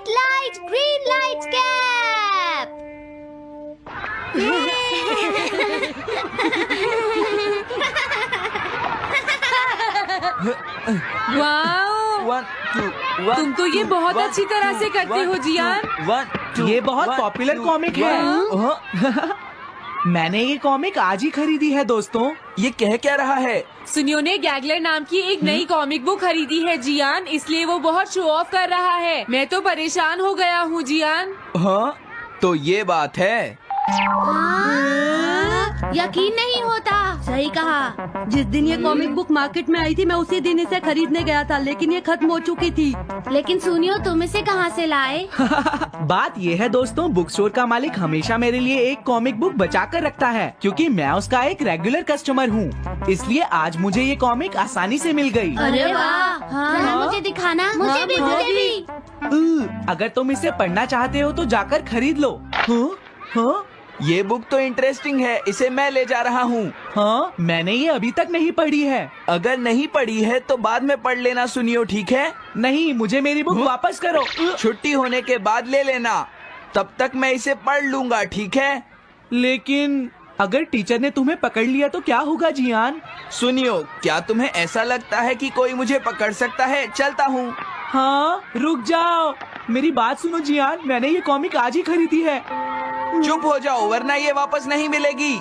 lights, green lights, cap. Wow, 1 2 1 तुम तो ये बहुत अच्छी तरह से करते हो जियान। 1 2 ये बहुत पॉपुलर कॉमिक है। मैंने ये कॉमिक आज ही खरीदी है दोस्तों। ये कह क्या रहा है? सुनियो ने गैगलर नाम की एक नई कॉमिक बुक खरीदी है जियान, इसलिए वो बहुत शो ऑफ कर रहा है। मैं तो परेशान हो गया हूँ जियान। हाँ, तो ये बात है। यकीन नहीं होता। सही कहा। जिस दिन ये कॉमिक बुक मार्केट में आई थी मैं उसी दिन इसे खरीदने गया था, लेकिन ये खत्म हो चुकी थी। लेकिन सुनियो, तुम इसे कहाँ से लाए? बात ये है दोस्तों, बुक स्टोर का मालिक हमेशा मेरे लिए एक कॉमिक बुक बचा कर रखता है, क्योंकि मैं उसका एक रेगुलर कस्टमर हूँ। इसलिए आज मुझे ये कॉमिक आसानी से मिल गई। अरे वाह! जरा मुझे दिखाना। मुझे भी, मुझे भी। अगर तुम इसे पढ़ना चाहते हो तो जाकर खरीद लो। हाँ? ये बुक तो इंटरेस्टिंग है, इसे मैं ले जा रहा हूँ। हाँ, मैंने ये अभी तक नहीं पढ़ी है। अगर नहीं पढ़ी है तो बाद में पढ़ लेना सुनियो, ठीक है? नहीं, मुझे मेरी बुक वापस करो। छुट्टी होने के बाद ले लेना, तब तक मैं इसे पढ़ लूंगा, ठीक है? लेकिन अगर टीचर ने तुम्हें पकड़ लिया तो क्या होगा जियान? सुनियो, क्या तुम्हें ऐसा लगता है कि कोई मुझे पकड़ सकता है? चलता हूँ। हाँ, रुक जाओ, मेरी बात सुनो जियान, मैंने ये कॉमिक आज ही खरीदी है। चुप हो जाओ, वरना ये वापस नहीं मिलेगी।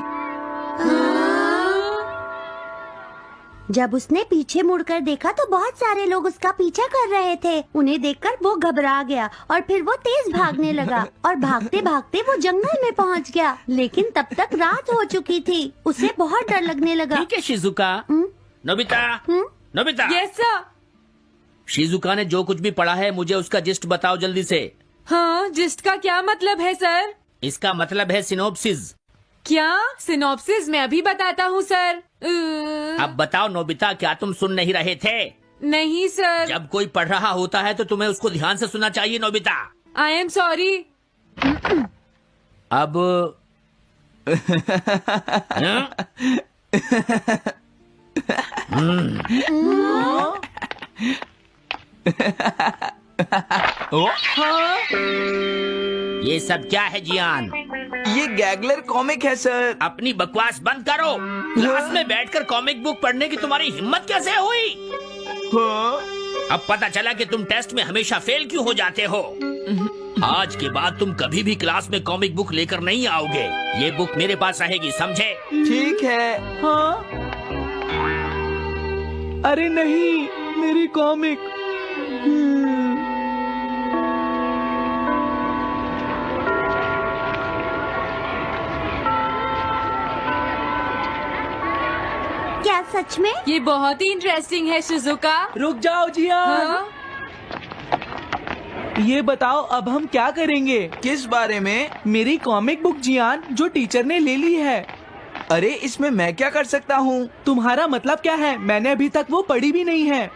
जब उसने पीछे मुड़कर देखा तो बहुत सारे लोग उसका पीछा कर रहे थे। उन्हें देखकर वो घबरा गया और फिर वो तेज भागने लगा और भागते भागते वो जंगल में पहुंच गया। लेकिन तब तक रात हो चुकी थी। उसे बहुत डर लगने लगा। ठीक है Shizuka. Nobita, Nobita. Yes sir. Shizuka ने जो कुछ भी पढ़ा है मुझे उसका जिस्ट बताओ जल्दी से। हाँ, जिस्ट का क्या मतलब है सर? इसका मतलब है सिनोप्सिस। क्या? सिनॉप्सिस मैं अभी बताता हूँ सर। अब बताओ नोबिता, क्या तुम सुन नहीं रहे थे? नहीं सर। जब कोई पढ़ रहा होता है तो तुम्हें उसको ध्यान से सुनना चाहिए नोबिता। I am sorry. अब ये सब क्या है जियान? ये गैगलर कॉमिक है सर। अपनी बकवास बंद करो। क्लास में बैठकर कॉमिक बुक पढ़ने की तुम्हारी हिम्मत कैसे हुई? हाँ? अब पता चला कि तुम टेस्ट में हमेशा फेल क्यों हो जाते हो। आज के बाद तुम कभी भी क्लास में कॉमिक बुक लेकर नहीं आओगे। ये बुक मेरे पास रहेगी, समझे? ठीक है। हाँ? अरे नहीं, मेरी कॉमिक। क्या सच में? ये बहुत ही इंटरेस्टिंग है शिजुका। रुक जाओ जियान। हाँ? ये बताओ अब हम क्या करेंगे? किस बारे में? मेरी कॉमिक बुक जियान, जो टीचर ने ले ली है। अरे इसमें मैं क्या कर सकता हूँ? तुम्हारा मतलब क्या है? मैंने अभी तक वो पढ़ी भी नहीं है।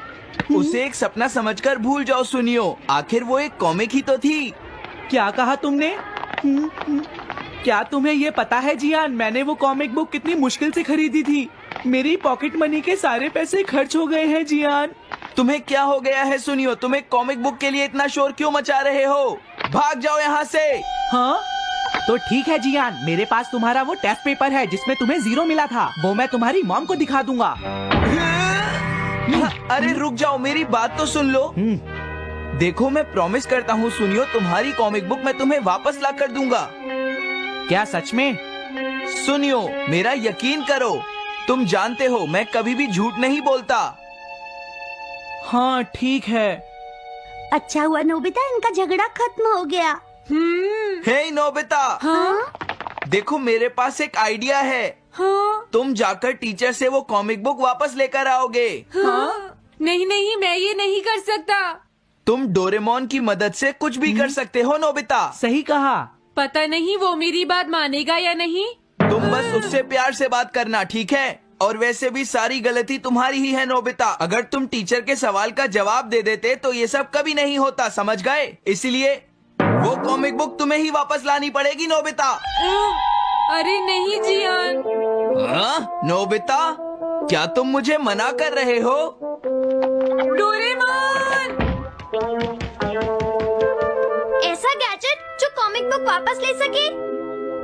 उसे एक सपना समझकर भूल जाओ सुनियो, आखिर वो एक कॉमिक ही तो थी। क्या कहा तुमने? क्या तुम्हें ये पता है जियान, मैंने वो कॉमिक बुक कितनी मुश्किल से खरीदी थी। मेरी पॉकेट मनी के सारे पैसे खर्च हो गए हैं जियान। तुम्हें क्या हो गया है सुनियो? तुम एक कॉमिक बुक के लिए इतना शोर क्यों मचा रहे हो? भाग जाओ यहाँ से। हाँ? तो ठीक है जियान, मेरे पास तुम्हारा वो टेस्ट पेपर है जिसमें तुम्हें 0 मिला था। वो मैं तुम्हारी मॉम को दिखा दूंगा। अरे रुक जाओ, मेरी बात तो सुन लो। देखो, मैं प्रॉमिस करता हूँ सुनियो, तुम्हारी कॉमिक बुक मैं तुम्हें वापस ला कर दूंगा। क्या सच में? सुनियो, मेरा यकीन करो, तुम जानते हो मैं कभी भी झूठ नहीं बोलता। हाँ ठीक है। अच्छा हुआ नोबिता, इनका झगड़ा खत्म हो गया। हे नोबिता। हाँ? देखो, मेरे पास एक आइडिया है। हाँ? तुम जाकर टीचर से वो कॉमिक बुक वापस लेकर आओगे। हाँ? नहीं नहीं, मैं ये नहीं कर सकता। तुम डोरेमोन की मदद से कुछ भी कर सकते हो नोबिता। सही कहा। पता नहीं वो मेरी बात मानेगा या नहीं। तुम बस उससे प्यार से बात करना, ठीक है? और वैसे भी सारी गलती तुम्हारी ही है नोबिता। अगर तुम टीचर के सवाल का जवाब दे देते तो ये सब कभी नहीं होता, समझ गए? इसलिए वो कॉमिक बुक तुम्हें ही वापस लानी पड़ेगी नोबिता। अरे नहीं जियान। हाँ? नोबिता, क्या तुम मुझे मना कर रहे हो? डोरेमोन! कॉमिक बुक वापस ले सके?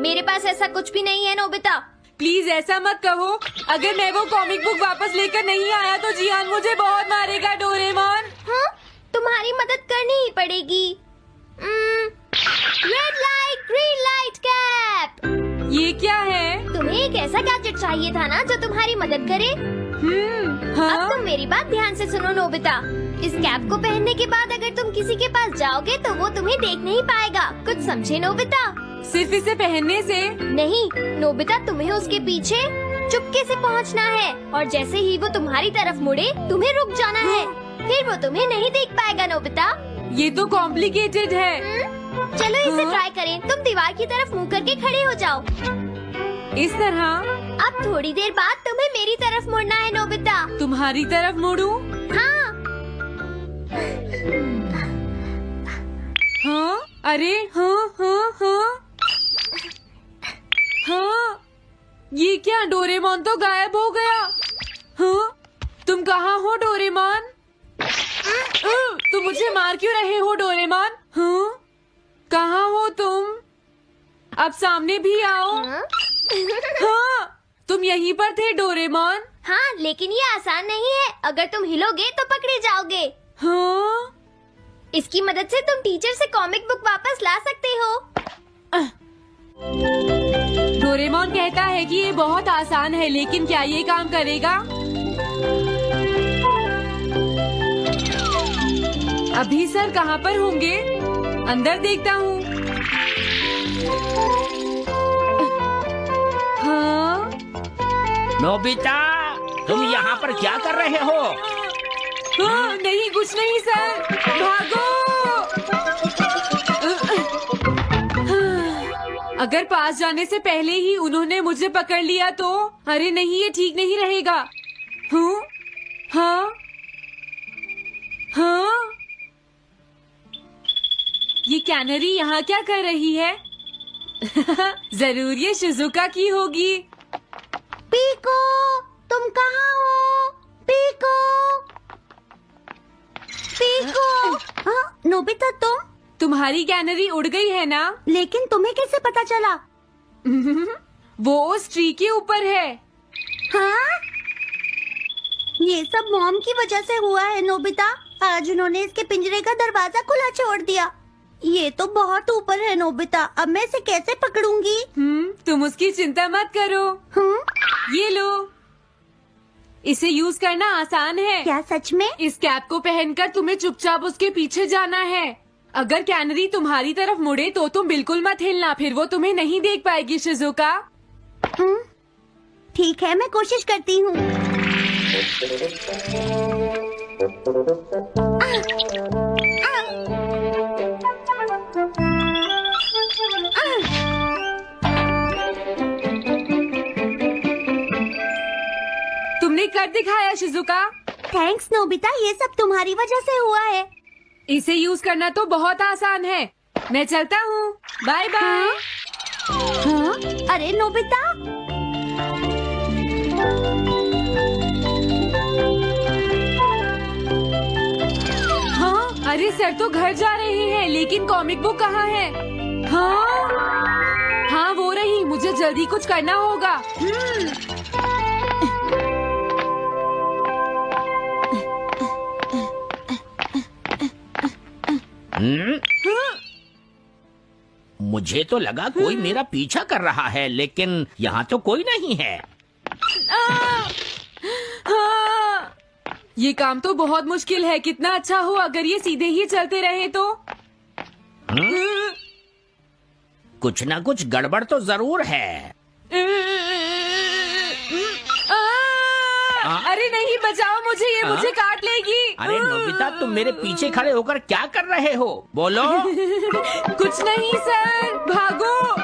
मेरे पास ऐसा कुछ भी नहीं है नोबिता। प्लीज ऐसा मत कहो। अगर मैं वो कॉमिक बुक वापस लेकर नहीं आया तो जियान मुझे बहुत मारेगा डोरेमोन। हाँ, तुम्हारी मदद करनी ही पड़ेगी। Red light green light cap. ये क्या है? तुम्हें एक ऐसा गैजेट चाहिए था ना जो तुम्हारी मदद करे। हाँ? अब तुम मेरी बात ध्यान से सुनो नोबिता। इस कैप को पहनने के बाद अगर तुम किसी के पास जाओगे तो वो तुम्हें देख नहीं पाएगा। कुछ समझे नोबिता? सिर्फ इसे पहनने से? नहीं नोबिता, तुम्हें उसके पीछे चुपके से पहुंचना है और जैसे ही वो तुम्हारी तरफ मुड़े तुम्हें रुक जाना है। फिर वो तुम्हें नहीं देख पाएगा नोबिता। ये तो कॉम्प्लिकेटेड है। चलो इसे ट्राई करें। तुम दीवार की तरफ मुंह करके खड़े हो जाओ। इस तरह? अब थोड़ी देर बाद तुम्हें मेरी तरफ मुड़ना है नोबिता। तुम्हारी तरफ मुड़ूं? हाँ। हाँ? अरे हाँ हाँ हाँ हाँ, ये क्या? डोरेमोन तो गायब हो गया। हाँ? तुम कहाँ हो डोरेमोन? तुम मुझे मार क्यों रहे हो डोरेमोन? हाँ? कहाँ हो तुम? अब सामने भी आओ। हाँ, तुम यहीं पर थे डोरेमोन। हाँ, लेकिन ये आसान नहीं है। अगर तुम हिलोगे तो पकड़े जाओगे। हाँ? इसकी मदद से तुम टीचर से कॉमिक बुक वापस ला सकते हो। डोरेमोन कहता है कि ये बहुत आसान है, लेकिन क्या ये काम करेगा? अभी सर कहाँ पर होंगे? अंदर देखता हूँ। हाँ? नोबिता, तुम यहाँ पर क्या कर रहे हो? हाँ, नहीं कुछ नहीं सर, भागो। अगर पास जाने से पहले ही उन्होंने मुझे पकड़ लिया तो? अरे नहीं, ये ठीक नहीं रहेगा। हाँ? हाँ? हाँ? ये कैनरी यहाँ क्या कर रही है? जरूर ये शिजुका की होगी। पीको, तुम कहाँ हो? Pico, pico. हाँ, नोबिता तुम? तुम्हारी कैनरी उड़ गई है ना? लेकिन तुम्हें कैसे पता चला? वो उस ट्री के ऊपर है। हाँ? ये सब मॉम की वजह से हुआ है नोबिता। आज उन्होंने इसके पिंजरे का दरवाजा खुला छोड़ दिया। ये तो बहुत ऊपर है नोबिता। अब मैं इसे कैसे पकड़ूंगी? तुम उसकी चिंता मत करो। ये लो, इसे यूज करना आसान है। क्या सच में? इस कैप को पहनकर तुम्हें चुपचाप उसके पीछे जाना है। अगर कैनरी तुम्हारी तरफ मुड़े तो तुम बिल्कुल मत हिलना, फिर वो तुम्हें नहीं देख पाएगी शिजुका। ठीक है, मैं कोशिश करती हूँ। तुमने कर दिखाया शिजुका। थैंक्स नोबिता, ये सब तुम्हारी वजह से हुआ है। इसे यूज करना तो बहुत आसान है। मैं चलता हूँ, बाय बाय। हाँ? अरे नोबिता, हाँ? अरे सर तो घर जा रहे हैं, लेकिन कॉमिक बुक कहाँ है? हाँ? हाँ वो रही, मुझे जल्दी कुछ करना होगा। मुझे तो लगा कोई मेरा पीछा कर रहा है, लेकिन यहाँ तो कोई नहीं है। हाँ, ये काम तो बहुत मुश्किल है। कितना अच्छा हो अगर ये सीधे ही चलते रहे तो। कुछ ना कुछ गड़बड़ तो जरूर है। अरे नहीं, बचाओ मुझे, ये मुझे काट लेगी। अरे नोबिता, तुम मेरे पीछे खड़े होकर क्या कर रहे हो? बोलो। कुछ नहीं सर, भागो।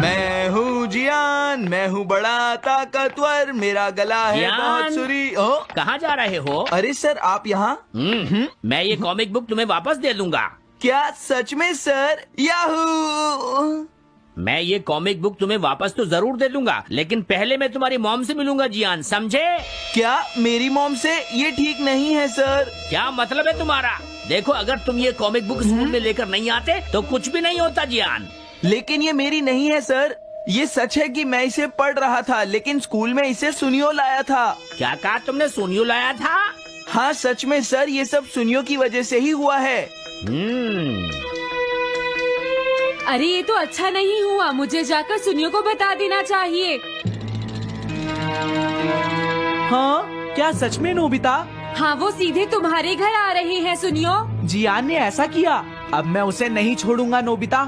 मैं हूँ जियान, मैं हूँ बड़ा ताकतवर, मेरा गला है जियान। बहुत सुरी। कहाँ जा रहे हो? अरे सर, आप यहाँ? मैं ये कॉमिक बुक तुम्हें वापस दे दूंगा। क्या सच में सर? याहू! मैं ये कॉमिक बुक तुम्हें वापस तो जरूर दे दूंगा, लेकिन पहले मैं तुम्हारी मॉम से मिलूंगा जियान, समझे? क्या मेरी मॉम से? ये ठीक नहीं है सर। क्या मतलब है तुम्हारा? देखो, अगर तुम ये कॉमिक बुक स्कूल में लेकर नहीं आते तो कुछ भी नहीं होता जियान। लेकिन ये मेरी नहीं है सर। ये सच है कि मैं इसे पढ़ रहा था, लेकिन स्कूल में इसे सुनियो लाया था। क्या कहा तुमने? सुनियो लाया था? हाँ सच में सर, ये सब सुनियो की वजह से ही हुआ है। अरे ये तो अच्छा नहीं हुआ, मुझे जाकर सुनियो को बता देना चाहिए। हाँ, क्या सच में नोबिता? हाँ, वो सीधे तुम्हारे घर आ रहे हैं सुनियो। जियान ने ऐसा किया। अब मैं उसे नहीं छोड़ूंगा नोबिता।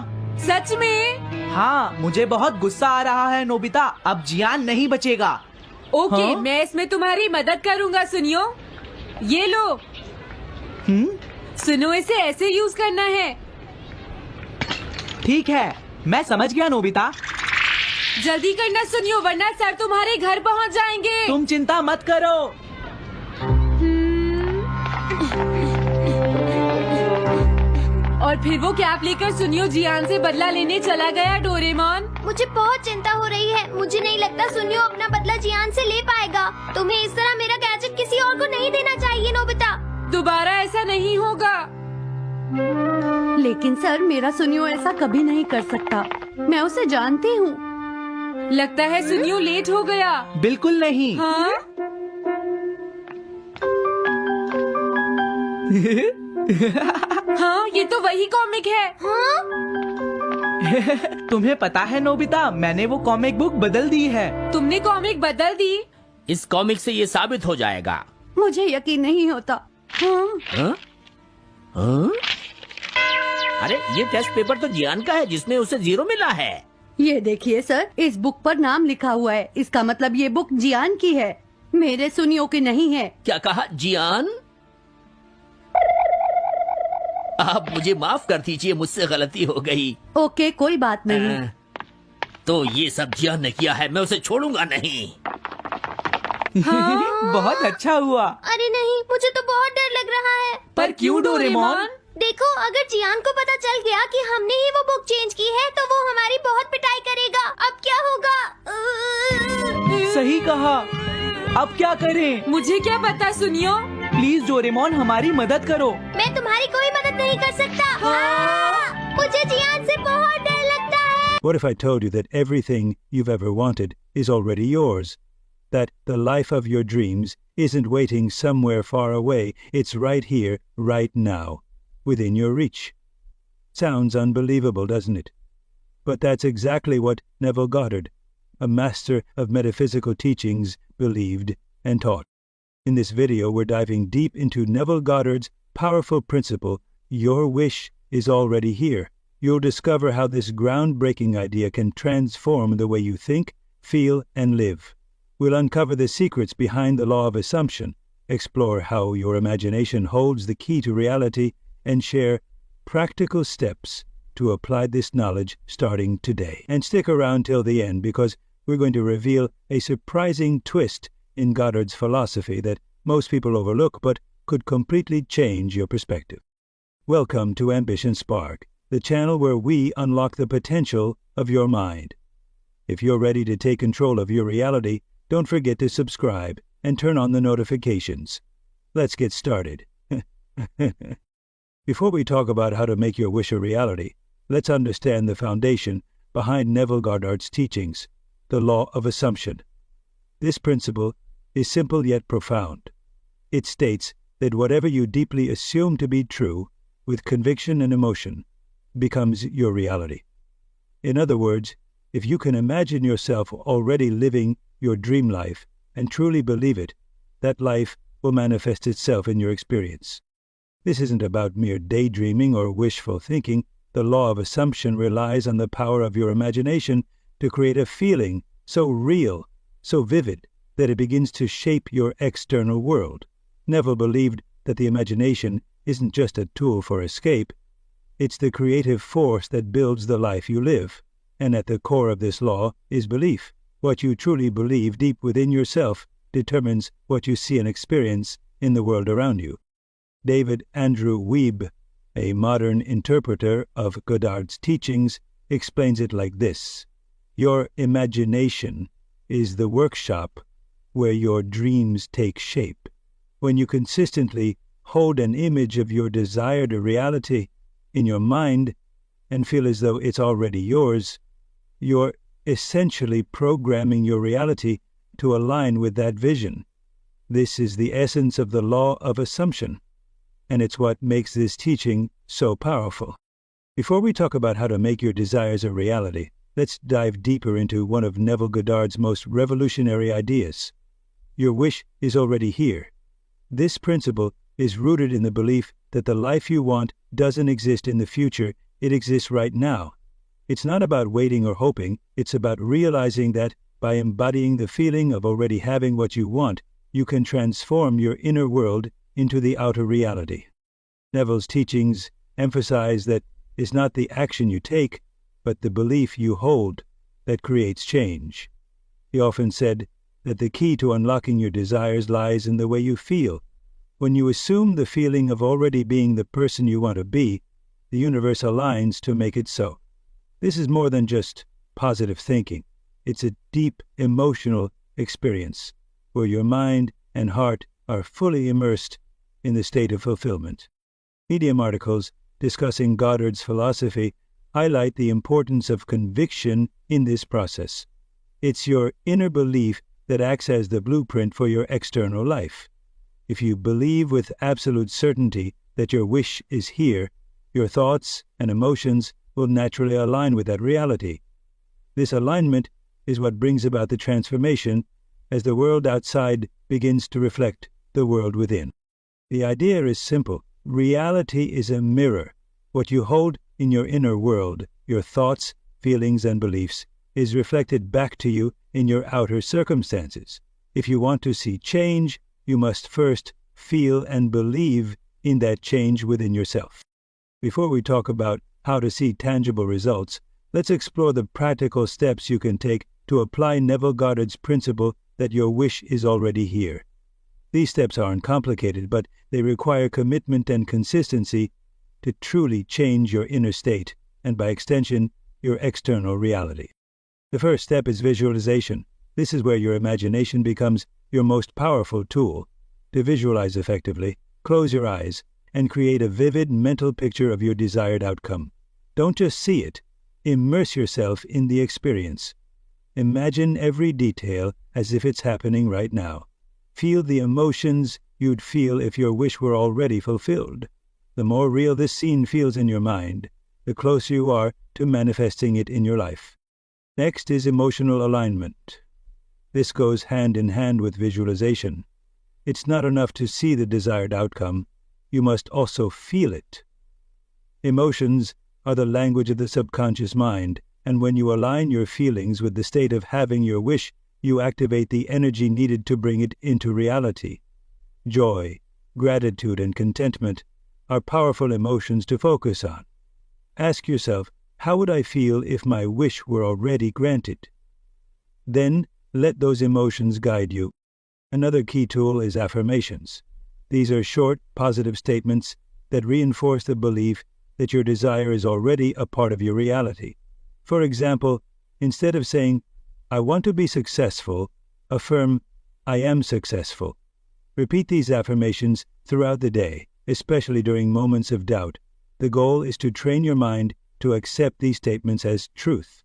सच में? हाँ, मुझे बहुत गुस्सा आ रहा है नोबिता। अब जियान नहीं बचेगा। ओके, हाँ? मैं इसमें तुम्हारी मदद करूँगा सुनियो। ये लो। सुनो, इसे ऐसे यूज करना है। ठीक है, मैं समझ गया नोबिता। जल्दी करना सुनियो, वरना सर तुम्हारे घर पहुँच जाएंगे। तुम चिंता मत करो। और फिर वो कैप लेकर सुनियो जियान से बदला लेने चला गया। डोरेमोन, मुझे बहुत चिंता हो रही है। मुझे नहीं लगता सुनियो अपना बदला जियान से ले पाएगा। तुम्हें इस तरह मेरा गैजेट किसी और को नहीं देना चाहिए नोबिता। दोबारा ऐसा नहीं होगा। लेकिन सर, मेरा सुनियो ऐसा कभी नहीं कर सकता। मैं उसे जानती हूँ। लगता है सुनियो लेट हो गया। बिल्कुल नहीं। हाँ? हाँ, ये तो वही कॉमिक है। हाँ? तुम्हें पता है नोबिता, मैंने वो कॉमिक बुक बदल दी है। तुमने कॉमिक बदल दी? इस कॉमिक से ये साबित हो जाएगा। मुझे यकीन नहीं होता। हाँ? हाँ? हाँ? अरे, ये टेस्ट पेपर तो जियान का है, जिसमें उसे 0 मिला है। ये देखिए सर, इस बुक पर नाम लिखा हुआ है। इसका मतलब ये बुक जियान की है, मेरे सुनियो की नहीं है। क्या कहा? जियान? आप मुझे माफ कर दीजिए, मुझसे गलती हो गई। ओके, कोई बात नहीं। तो ये सब जियान ने किया है, मैं उसे छोड़ूंगा नहीं। बहुत अच्छा हुआ। अरे नहीं, मुझे तो बहुत डर लग रहा है। पर क्यों डोरेमोन? देखो, अगर जियान को पता चल गया कि हमने ही वो बुक चेंज की है तो वो हमारी बहुत पिटाई करेगा। अब क्या होगा? सही कहा। अब क्या करें? मुझे क्या पता सुनियो। प्लीज डोरेमोन, हमारी मदद करो। मैं तुम्हारी कोई मदद नहीं कर सकता। मुझे जियान से बहुत डर लगता है। What if I told you that everything you've ever wanted is already yours? That the life of your dreams isn't waiting somewhere far away, it's right here, right now, within your reach. Sounds unbelievable, doesn't it? But that's exactly what Neville Goddard, a master of metaphysical teachings, believed and taught. In this video, we're diving deep into Neville Goddard's powerful principle, your wish is already here. You'll discover how this groundbreaking idea can transform the way you think, feel, and live. We'll uncover the secrets behind the law of assumption, explore how your imagination holds the key to reality, and share practical steps to apply this knowledge starting today. And stick around till the end because we're going to reveal a surprising twist in Goddard's philosophy that most people overlook but could completely change your perspective. Welcome to Ambition Spark, the channel where we unlock the potential of your mind. If you're ready to take control of your reality, don't forget to subscribe and turn on the notifications. Let's get started. Before we talk about how to make your wish a reality, let's understand the foundation behind Neville Goddard's teachings, the law of assumption. This principle is simple yet profound. It states that whatever you deeply assume to be true, with conviction and emotion, becomes your reality. In other words, if you can imagine yourself already living your dream life and truly believe it, that life will manifest itself in your experience. This isn't about mere daydreaming or wishful thinking. The law of assumption relies on the power of your imagination to create a feeling so real, so vivid, that it begins to shape your external world. Neville believed that the imagination isn't just a tool for escape, it's the creative force that builds the life you live. And at the core of this law is belief. What you truly believe deep within yourself determines what you see and experience in the world around you. David Andrew Weeb, a modern interpreter of Goddard's teachings, explains it like this. Your imagination is the workshop where your dreams take shape. When you consistently hold an image of your desired reality in your mind and feel as though it's already yours, you're essentially programming your reality to align with that vision. This is the essence of the law of assumption, and it's what makes this teaching so powerful. Before we talk about how to make your desires a reality, let's dive deeper into one of Neville Goddard's most revolutionary ideas. Your wish is already here. This principle is rooted in the belief that the life you want doesn't exist in the future, it exists right now. It's not about waiting or hoping, it's about realizing that by embodying the feeling of already having what you want, you can transform your inner world into the outer reality. Neville's teachings emphasize that it's not the action you take, but the belief you hold that creates change. He often said that the key to unlocking your desires lies in the way you feel. When you assume the feeling of already being the person you want to be, the universe aligns to make it so. This is more than just positive thinking. It's a deep emotional experience where your mind and heart are fully immersed in the state of fulfillment. Medium articles discussing Goddard's philosophy highlight the importance of conviction in this process. It's your inner belief that acts as the blueprint for your external life. If you believe with absolute certainty that your wish is here, your thoughts and emotions will naturally align with that reality. This alignment is what brings about the transformation as the world outside begins to reflect the world within. The idea is simple. Reality is a mirror. What you hold in your inner world, your thoughts, feelings, and beliefs, is reflected back to you in your outer circumstances. If you want to see change, you must first feel and believe in that change within yourself. Before we talk about how to see tangible results, let's explore the practical steps you can take to apply Neville Goddard's principle that your wish is already here. These steps aren't complicated, but they require commitment and consistency to truly change your inner state and, by extension, your external reality. The first step is visualization. This is where your imagination becomes your most powerful tool. To visualize effectively, close your eyes and create a vivid mental picture of your desired outcome. Don't just see it. Immerse yourself in the experience. Imagine every detail as if it's happening right now. Feel the emotions you'd feel if your wish were already fulfilled. The more real this scene feels in your mind, the closer you are to manifesting it in your life. Next is emotional alignment. This goes hand in hand with visualization. It's not enough to see the desired outcome. You must also feel it. Emotions are the language of the subconscious mind, and when you align your feelings with the state of having your wish, you activate the energy needed to bring it into reality. Joy, gratitude, and contentment are powerful emotions to focus on. Ask yourself, how would I feel if my wish were already granted? Then let those emotions guide you. Another key tool is affirmations. These are short, positive statements that reinforce the belief that your desire is already a part of your reality. For example, instead of saying, I want to be successful, affirm, I am successful. Repeat these affirmations throughout the day, especially during moments of doubt. The goal is to train your mind to accept these statements as truth.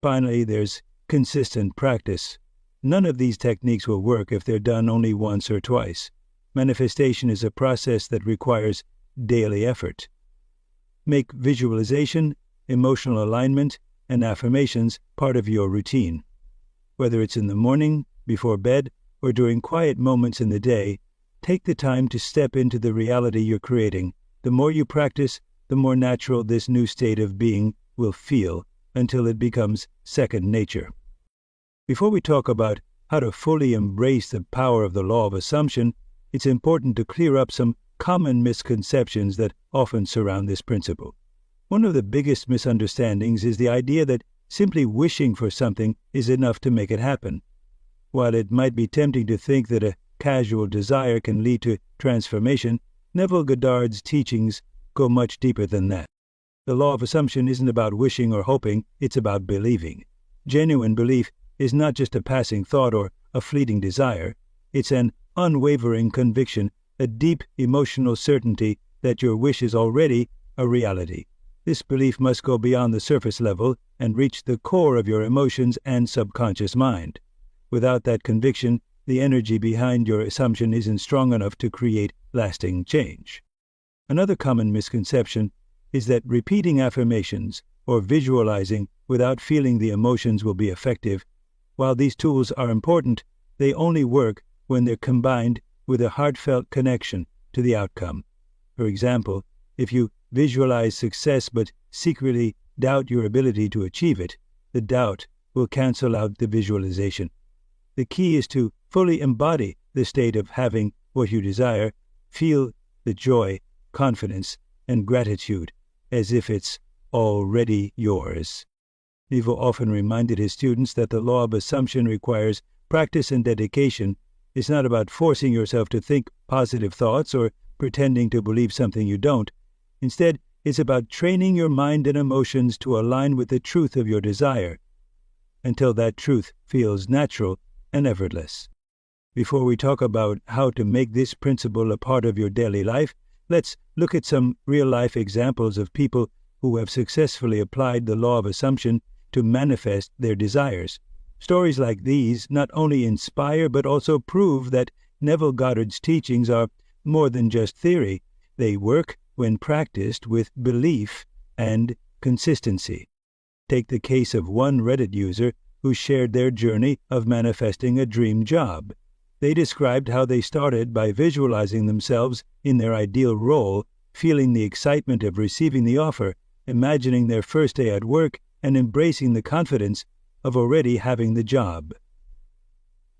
Finally, there's consistent practice. None of these techniques will work if they're done only once or twice. Manifestation is a process that requires daily effort. Make visualization, emotional alignment, and affirmations part of your routine. Whether it's in the morning, before bed, or during quiet moments in the day, take the time to step into the reality you're creating. The more you practice, the more natural this new state of being will feel until it becomes second nature. Before we talk about how to fully embrace the power of the law of assumption, it's important to clear up some common misconceptions that often surround this principle. One of the biggest misunderstandings is the idea that simply wishing for something is enough to make it happen. While it might be tempting to think that a casual desire can lead to transformation, Neville Goddard's teachings go much deeper than that. The law of assumption isn't about wishing or hoping, it's about believing. Genuine belief is not just a passing thought or a fleeting desire. It's an unwavering conviction, a deep emotional certainty that your wish is already a reality. This belief must go beyond the surface level and reach the core of your emotions and subconscious mind. Without that conviction, the energy behind your assumption isn't strong enough to create lasting change. Another common misconception is that repeating affirmations or visualizing without feeling the emotions will be effective. While these tools are important, they only work when they're combined with a heartfelt connection to the outcome. For example, if you visualize success but secretly doubt your ability to achieve it, the doubt will cancel out the visualization. The key is to fully embody the state of having what you desire, feel the joy, confidence, and gratitude as if it's already yours. Nevo often reminded his students that the law of assumption requires practice and dedication. It's not about forcing yourself to think positive thoughts or pretending to believe something you don't. Instead, it's about training your mind and emotions to align with the truth of your desire until that truth feels natural and effortless. Before we talk about how to make this principle a part of your daily life, let's look at some real-life examples of people who have successfully applied the law of assumption to manifest their desires. Stories like these not only inspire but also prove that Neville Goddard's teachings are more than just theory. They work when practiced with belief and consistency. Take the case of one Reddit user who shared their journey of manifesting a dream job. They described how they started by visualizing themselves in their ideal role, feeling the excitement of receiving the offer, imagining their first day at work, and embracing the confidence of already having the job.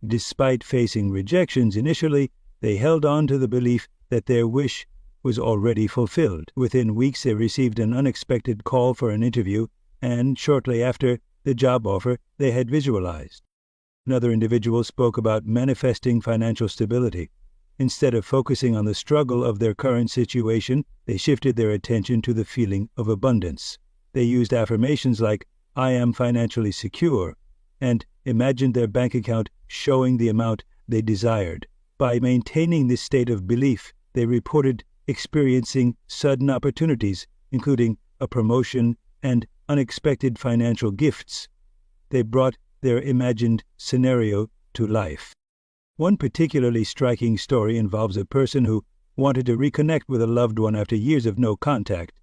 Despite facing rejections initially, they held on to the belief that their wish was already fulfilled. Within weeks, they received an unexpected call for an interview, and shortly after the job offer they had visualized. Another individual spoke about manifesting financial stability. Instead of focusing on the struggle of their current situation, they shifted their attention to the feeling of abundance. They used affirmations like, "I am financially secure," and imagined their bank account showing the amount they desired. By maintaining this state of belief, they reported experiencing sudden opportunities, including a promotion and unexpected financial gifts. They brought their imagined scenario to life. One particularly striking story involves a person who wanted to reconnect with a loved one after years of no contact.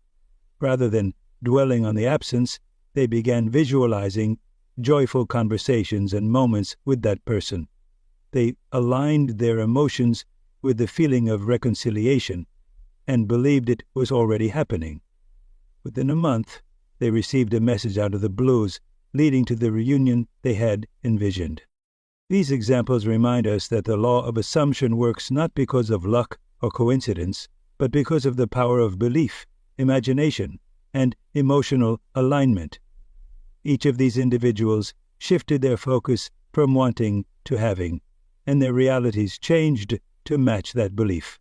Rather than dwelling on the absence, they began visualizing joyful conversations and moments with that person. They aligned their emotions with the feeling of reconciliation and believed it was already happening. Within a month, they received a message out of the blues, leading to the reunion they had envisioned. These examples remind us that the law of assumption works not because of luck or coincidence, but because of the power of belief, imagination, and emotional alignment. Each of these individuals shifted their focus from wanting to having, and their realities changed to match that belief.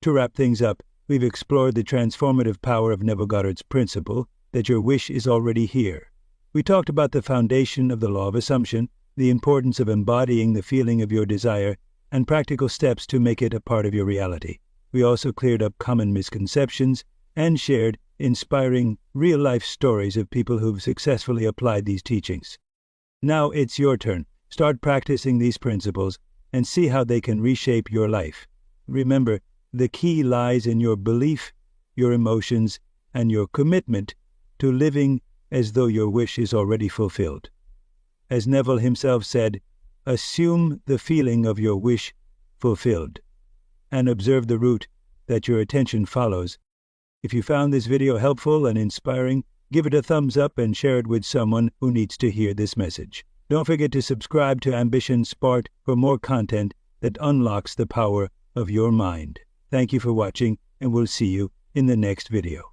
To wrap things up, we've explored the transformative power of Neville Goddard's principle that your wish is already here. We talked about the foundation of the law of assumption, the importance of embodying the feeling of your desire, and practical steps to make it a part of your reality. We also cleared up common misconceptions and shared inspiring real-life stories of people who've successfully applied these teachings. Now it's your turn. Start practicing these principles and see how they can reshape your life. Remember, the key lies in your belief, your emotions, and your commitment to living as though your wish is already fulfilled. As Neville himself said, assume the feeling of your wish fulfilled, and observe the route that your attention follows. If you found this video helpful and inspiring, give it a thumbs up and share it with someone who needs to hear this message. Don't forget to subscribe to Ambition Spark for more content that unlocks the power of your mind. Thank you for watching, and we'll see you in the next video.